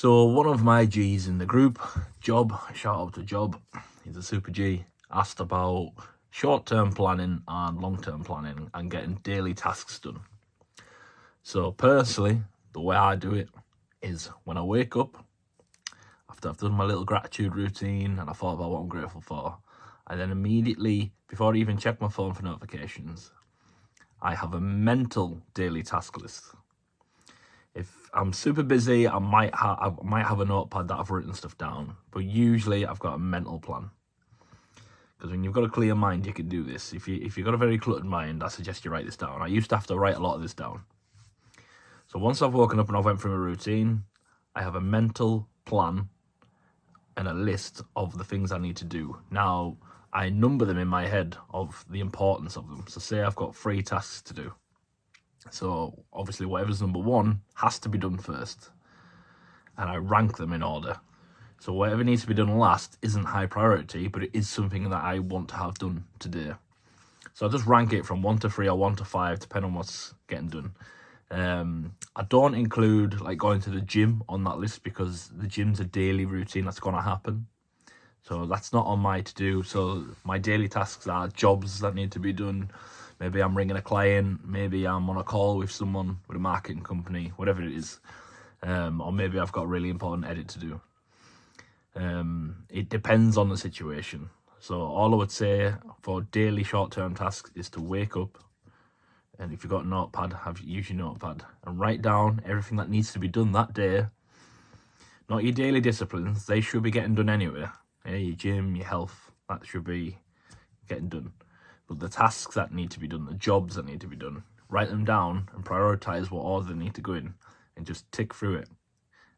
So one of my G's in the group, Job, shout out to Job, he's a super G, asked about short-term planning and long-term planning and getting daily tasks done. So personally, the way I do it is when I wake up, after I've done my little gratitude routine and I thought about what I'm grateful for, I then immediately, before I even check my phone for notifications, I have a mental daily task list. If I'm super busy, I might have a notepad that I've written stuff down, but usually I've got a mental plan. Because when you've got a clear mind, you can do this. If you've got a very cluttered mind, I suggest you write this down. I used to have to write a lot of this down. So once I've woken up and I went through a routine, I have a mental plan and a list of the things I need to do. Now, I number them in my head of the importance of them. So say I've got 3 tasks to do. So obviously whatever's number 1 has to be done first. And I rank them in order. So whatever needs to be done last isn't high priority, but it is something that I want to have done today. So I just rank it from 1 to 3 or 1 to 5, depending on what's getting done. I don't include like going to the gym on that list because the gym's a daily routine that's going to happen. So that's not on my to-do. So my daily tasks are jobs that need to be done. Maybe I'm ringing a client. Maybe I'm on a call with someone, with a marketing company, whatever it is. Or maybe I've got a really important edit to do. It depends on the situation. So all I would say for daily short-term tasks is to wake up, and if you've got a notepad, use your notepad and write down everything that needs to be done that day. Not your daily disciplines, they should be getting done anyway. Yeah, your gym, your health, that should be getting done. But the tasks that need to be done, the jobs that need to be done, write them down and prioritize what order they need to go in and just tick through it.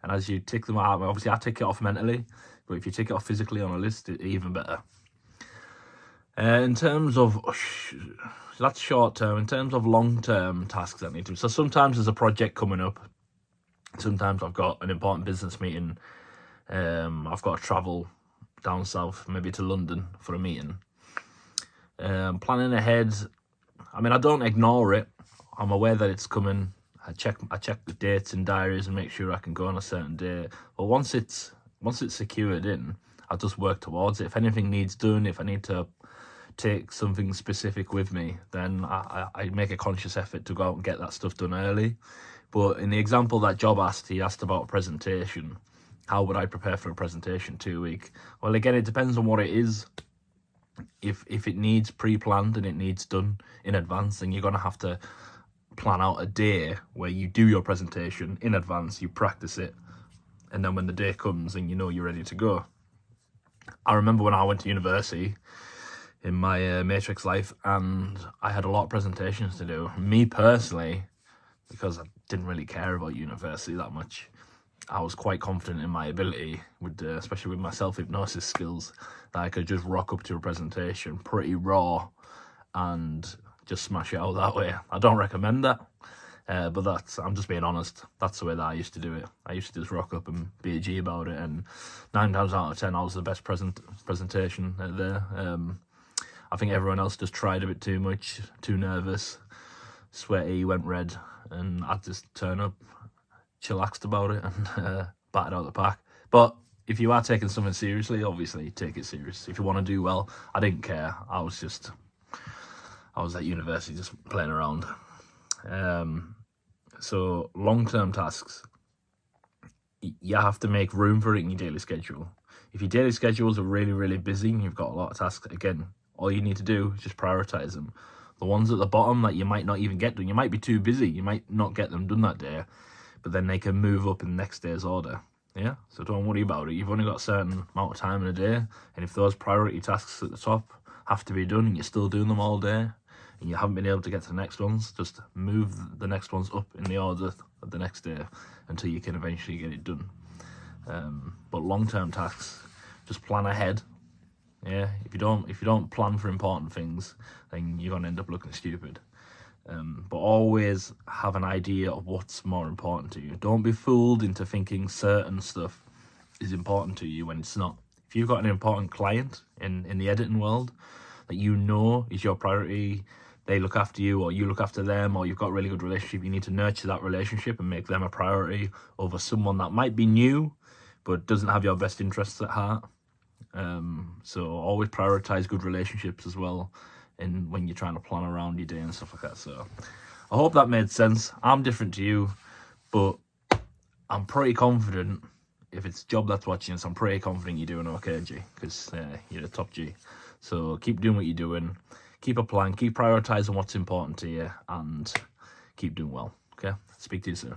And as you tick them out, obviously I tick it off mentally, but if you tick it off physically on a list, it's even better. In terms of, that's short term. In terms of long term tasks that need to be, so sometimes there's a project coming up. Sometimes I've got an important business meeting. I've got to travel down south, maybe to London for a meeting. Planning ahead, I mean, I don't ignore it. I'm aware that it's coming. I check the dates and diaries and make sure I can go on a certain day. But once it's secured in, I just work towards it. If anything needs done, if I need to take something specific with me, then I make a conscious effort to go out and get that stuff done early. But in the example that Job asked, he asked about a presentation. How would I prepare for a presentation 2 week? Well, again, it depends on what it is. If it needs pre-planned and it needs done in advance, then you're going to have to plan out a day where you do your presentation in advance, you practice it, and then when the day comes and you know you're ready to go. I remember when I went to university in my matrix life, and I had a lot of presentations to do. Me personally, because I didn't really care about university that much, I was quite confident in my ability, with especially with my self-hypnosis skills, that I could just rock up to a presentation pretty raw and just smash it out that way. I don't recommend that, but I'm just being honest. That's the way that I used to do it. I used to just rock up and be a G about it, and 9 times out of 10, I was the best presentation there. I think everyone else just tried a bit too much, too nervous, sweaty, went red, and I'd just turn up, chillaxed about it, and batted out the park. But if you are taking something seriously, obviously take it serious. If you want to do well, I didn't care. I was at university just playing around. So long-term tasks, you have to make room for it in your daily schedule. If your daily schedules are really, really busy and you've got a lot of tasks, again, all you need to do is just prioritize them. The ones at the bottom that you might not even get done, you might be too busy, you might not get them done that day, but then they can move up in the next day's order. Yeah, so don't worry about it. You've only got a certain amount of time in a day, and if those priority tasks at the top have to be done and you're still doing them all day and you haven't been able to get to the next ones, just move the next ones up in the order of the next day until you can eventually get it done. But long-term tasks, just plan ahead. Yeah, if you don't plan for important things, then you're gonna end up looking stupid. But always have an idea of what's more important to you. Don't be fooled into thinking certain stuff is important to you when it's not. If you've got an important client in the editing world that you know is your priority, they look after you or you look after them, or you've got a really good relationship, you need to nurture that relationship and make them a priority over someone that might be new but doesn't have your best interests at heart. So always prioritize good relationships as well, and when you're trying to plan around your day and stuff like that. So I hope that made sense. I'm different to you, but I'm pretty confident, if it's Job that's watching this, I'm pretty confident you're doing okay, G, because you're the top G. So keep doing what you're doing, keep a plan, keep prioritizing what's important to you, and keep doing well. Okay, speak to you soon.